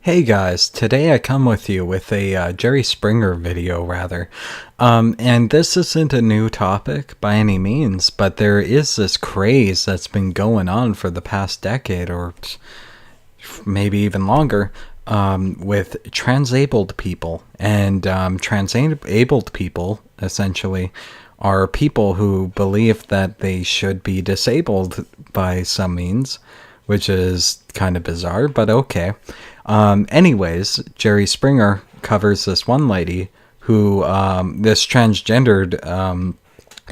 Hey guys, today I come with you with a Jerry Springer video, rather. And this isn't a new topic by any means, but there is this craze that's been going on for the past decade or maybe even longer with transabled people. And transabled people, essentially, are people who believe that they should be disabled by some means, which is kind of bizarre, but okay. Anyways, Jerry Springer covers this one lady who, this transgendered,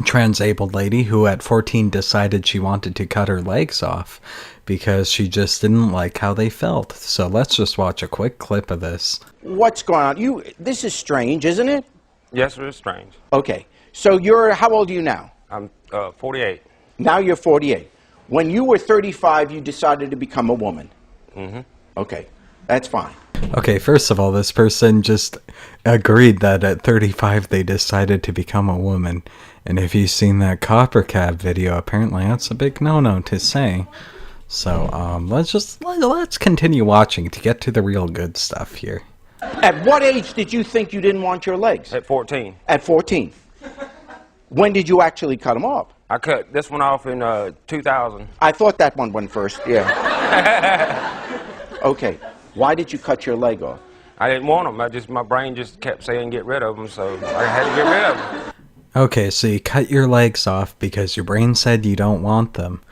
transabled lady who at 14 decided she wanted to cut her legs off because she just didn't like how they felt. So let's just watch a quick clip of this. What's going on? This is strange, isn't it? Yes, it is strange. Okay. So how old are you now? I'm 48. Now you're 48. When you were 35, you decided to become a woman. Mm-hmm. Okay. That's fine. Okay, first of all, this person just agreed that at 35 they decided to become a woman. And if you've seen that Copper Cab video, apparently that's a big no-no to say. So let's continue watching to get to the real good stuff here. At what age did you think you didn't want your legs? At 14. At 14. When did you actually cut them off? I cut this one off in 2000. I thought that one went first, yeah. Okay. Why did you cut your leg off? I didn't want them. My brain just kept saying get rid of them, so I had to get rid of them. Okay, so you cut your legs off because your brain said you don't want them.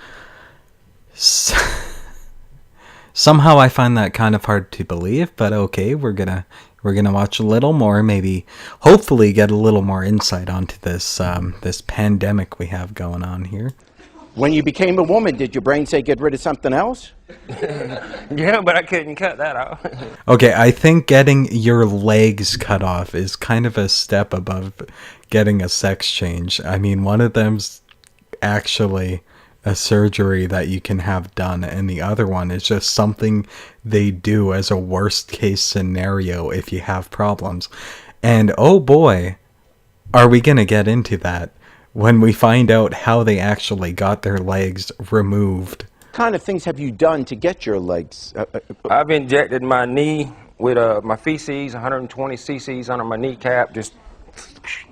Somehow I find that kind of hard to believe, but okay, we're gonna watch a little more, maybe hopefully get a little more insight onto this this pandemic we have going on here. When you became a woman, did your brain say get rid of something else? Yeah, but I couldn't cut that off. Okay, I think getting your legs cut off is kind of a step above getting a sex change. I mean, one of them's actually a surgery that you can have done, and the other one is just something they do as a worst case scenario if you have problems. And oh boy, are we gonna get into that when we find out how they actually got their legs removed. What kind of things have you done to get your legs? I've injected my knee with my feces, 120 cc's under my kneecap, just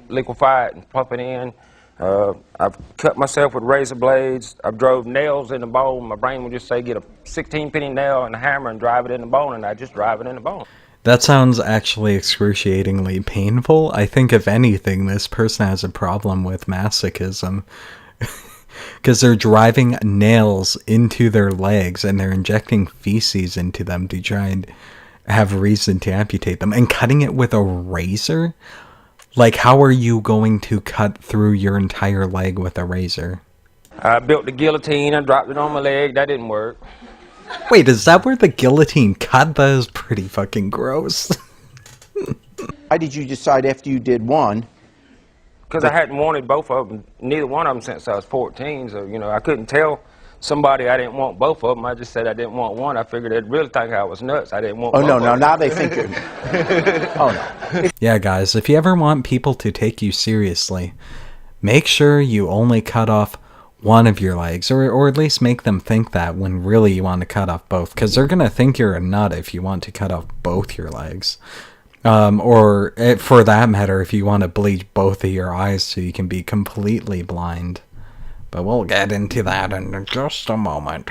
liquefy it and pump it in. I've cut myself with razor blades. I've drove nails in the bone. My brain would just say get a 16-penny nail and a hammer and drive it in the bone, and I just drive it in the bone. That sounds actually excruciatingly painful. I think if anything, this person has a problem with masochism. Because they're driving nails into their legs and they're injecting feces into them to try and have reason to amputate them. And cutting it with a razor? Like, how are you going to cut through your entire leg with a razor? I built the guillotine and dropped it on my leg. That didn't work. Wait, is that where the guillotine cut? That is pretty fucking gross. Why did you decide after you did one? Because I hadn't wanted both of them, neither one of them since I was 14. So, you know, I couldn't tell somebody I didn't want both of them. I just said I didn't want one. I figured they'd really think I was nuts. I didn't want both no, of no, them. now they think you're... Oh, no. Yeah, guys, if you ever want people to take you seriously, make sure you only cut off one of your legs, or at least make them think that when really you want to cut off both, because they're going to think you're a nut if you want to cut off both your legs. Or for that matter, if you want to bleach both of your eyes so you can be completely blind. But we'll get into that in just a moment.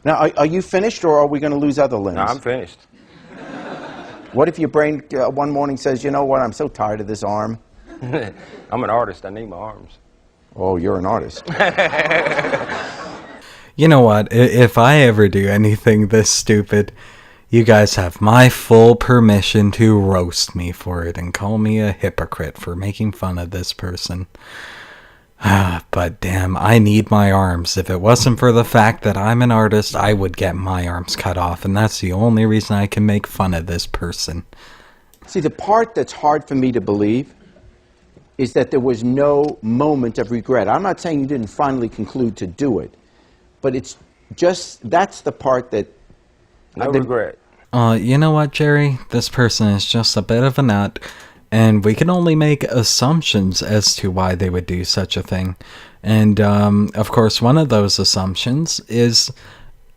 Now, are you finished, or are we going to lose other limbs? No, I'm finished. What if your brain one morning says, you know what, I'm so tired of this arm? I'm an artist. I need my arms. Oh, you're an artist. You know what? If I ever do anything this stupid, you guys have my full permission to roast me for it and call me a hypocrite for making fun of this person. But damn, I need my arms. If it wasn't for the fact that I'm an artist, I would get my arms cut off, and that's the only reason I can make fun of this person. See, the part that's hard for me to believe is that there was no moment of regret. I'm not saying you didn't finally conclude to do it, but it's just, that's the part that... No regret. You know what, Jerry? This person is just a bit of a nut, and we can only make assumptions as to why they would do such a thing. And, of course, one of those assumptions is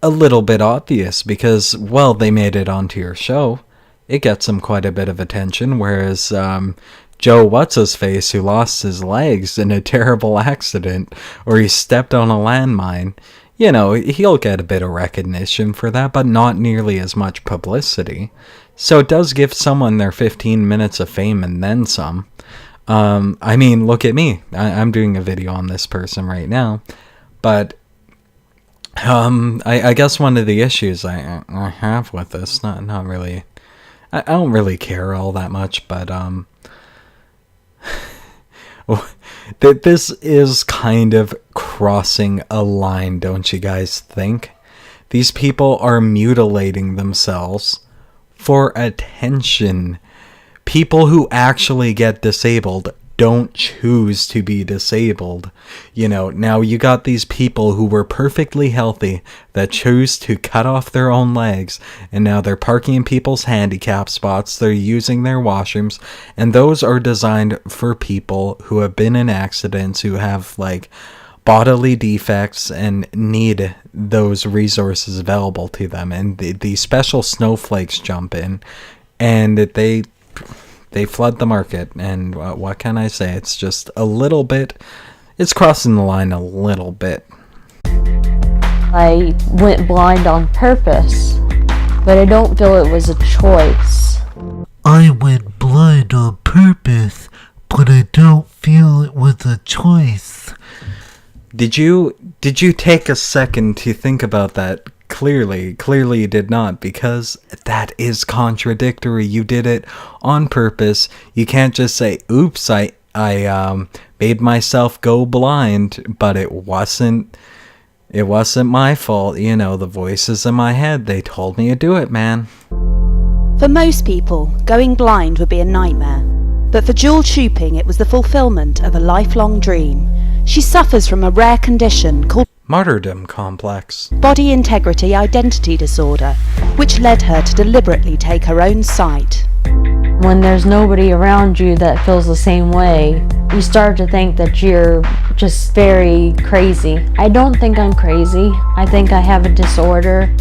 a little bit obvious because, well, they made it onto your show. It gets them quite a bit of attention, whereas Joe What's-His-Face, who lost his legs in a terrible accident, or he stepped on a landmine, you know, he'll get a bit of recognition for that, but not nearly as much publicity. So it does give someone their 15 minutes of fame and then some. I mean, look at me. I'm doing a video on this person right now. But I guess one of the issues I have with this, not really, I don't really care all that much, but this is kind of crossing a line, don't you guys think? These people are mutilating themselves for attention. People who actually get disabled don't choose to be disabled. You know, now you got these people who were perfectly healthy that choose to cut off their own legs, and now they're parking in people's handicap spots, they're using their washrooms, and those are designed for people who have been in accidents, who have like bodily defects and need those resources available to them. And the special snowflakes jump in and they flood the market. And what can I say? It's just a little bit, it's crossing the line a little bit. I went blind on purpose, but I don't feel it was a choice. I went blind on purpose, but I don't feel it was a choice. Did you take a second to think about that? Clearly you did not, because that is contradictory. You did it on purpose. You can't just say, oops, I made myself go blind, but it wasn't my fault. You know, the voices in my head, they told me to do it, man. For most people, going blind would be a nightmare. But for Jewel Chooping, it was the fulfillment of a lifelong dream. She suffers from a rare condition called martyrdom complex, body integrity identity disorder, which led her to deliberately take her own sight. When there's nobody around you that feels the same way, you start to think that you're just very crazy. I don't think I'm crazy. I think I have a disorder.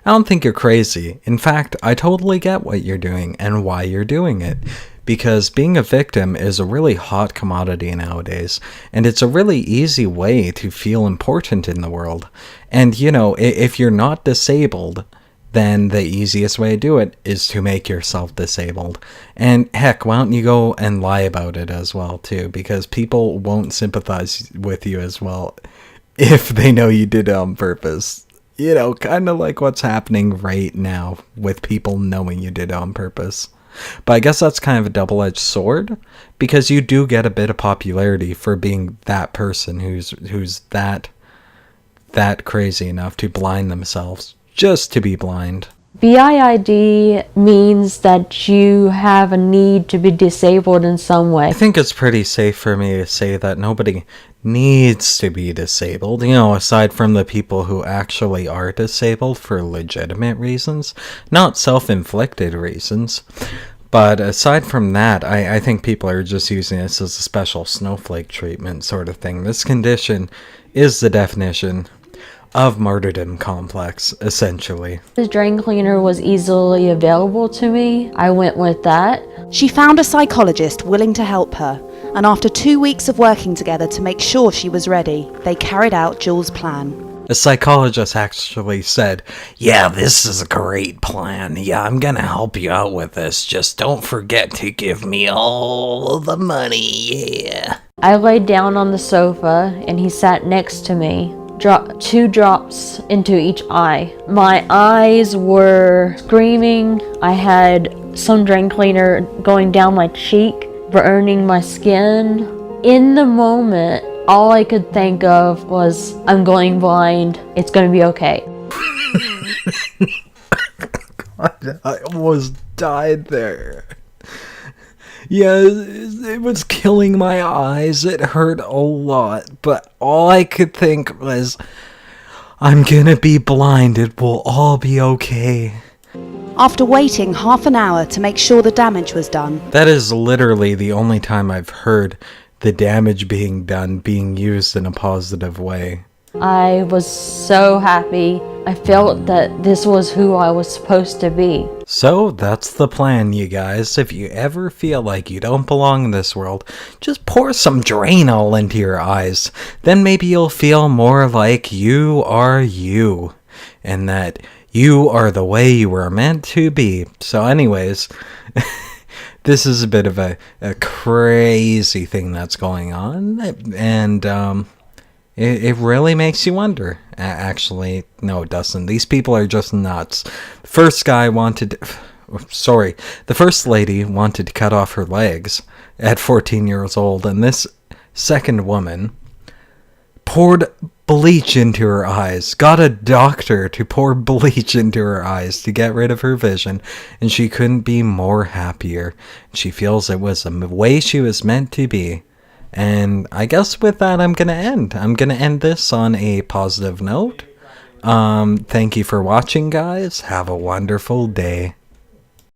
I don't think you're crazy. In fact, I totally get what you're doing and why you're doing it. Because being a victim is a really hot commodity nowadays, and it's a really easy way to feel important in the world. And, you know, if you're not disabled, then the easiest way to do it is to make yourself disabled. And heck, why don't you go and lie about it as well, too? Because people won't sympathize with you as well if they know you did it on purpose. You know, kind of like what's happening right now with people knowing you did it on purpose. But I guess that's kind of a double-edged sword, because you do get a bit of popularity for being that person who's that crazy enough to blind themselves just to be blind. BIID means that you have a need to be disabled in some way. I think it's pretty safe for me to say that nobody needs to be disabled, you know, aside from the people who actually are disabled for legitimate reasons, not self-inflicted reasons. But aside from that, I think people are just using this as a special snowflake treatment sort of thing. This condition is the definition of martyrdom complex, essentially. The drain cleaner was easily available to me. I went with that. She found a psychologist willing to help her, and after 2 weeks of working together to make sure she was ready, they carried out Jewel's plan. A psychologist actually said, "Yeah, this is a great plan. Yeah, I'm gonna help you out with this. Just don't forget to give me all the money, yeah." I laid down on the sofa and he sat next to me. Dropped 2 drops into each eye. My eyes were screaming. I had some drain cleaner going down my cheek, burning my skin. In the moment, all I could think of was, I'm going blind. It's going to be okay. God, I almost died there. Yeah, it was killing my eyes. It hurt a lot. But all I could think was, I'm gonna be blind. It will all be okay. After waiting half an hour to make sure the damage was done. That is literally the only time I've heard the damage being done being used in a positive way. I was so happy I felt that this was who I was supposed to be. So that's the plan, you guys. If you ever feel like you don't belong in this world, just pour some Drainol into your eyes. Then maybe you'll feel more like you are you, and that you are the way you were meant to be. So anyways, this is a bit of a crazy thing that's going on, and it really makes you wonder. Actually, no, it doesn't. These people are just nuts. The first lady wanted to cut off her legs at 14 years old, and this second woman poured bleach into her eyes, got a doctor to pour bleach into her eyes to get rid of her vision, and she couldn't be more happier. She feels it was the way she was meant to be. And I guess with that, I'm going to end. I'm going to end this on a positive note. Thank you for watching, guys. Have a wonderful day.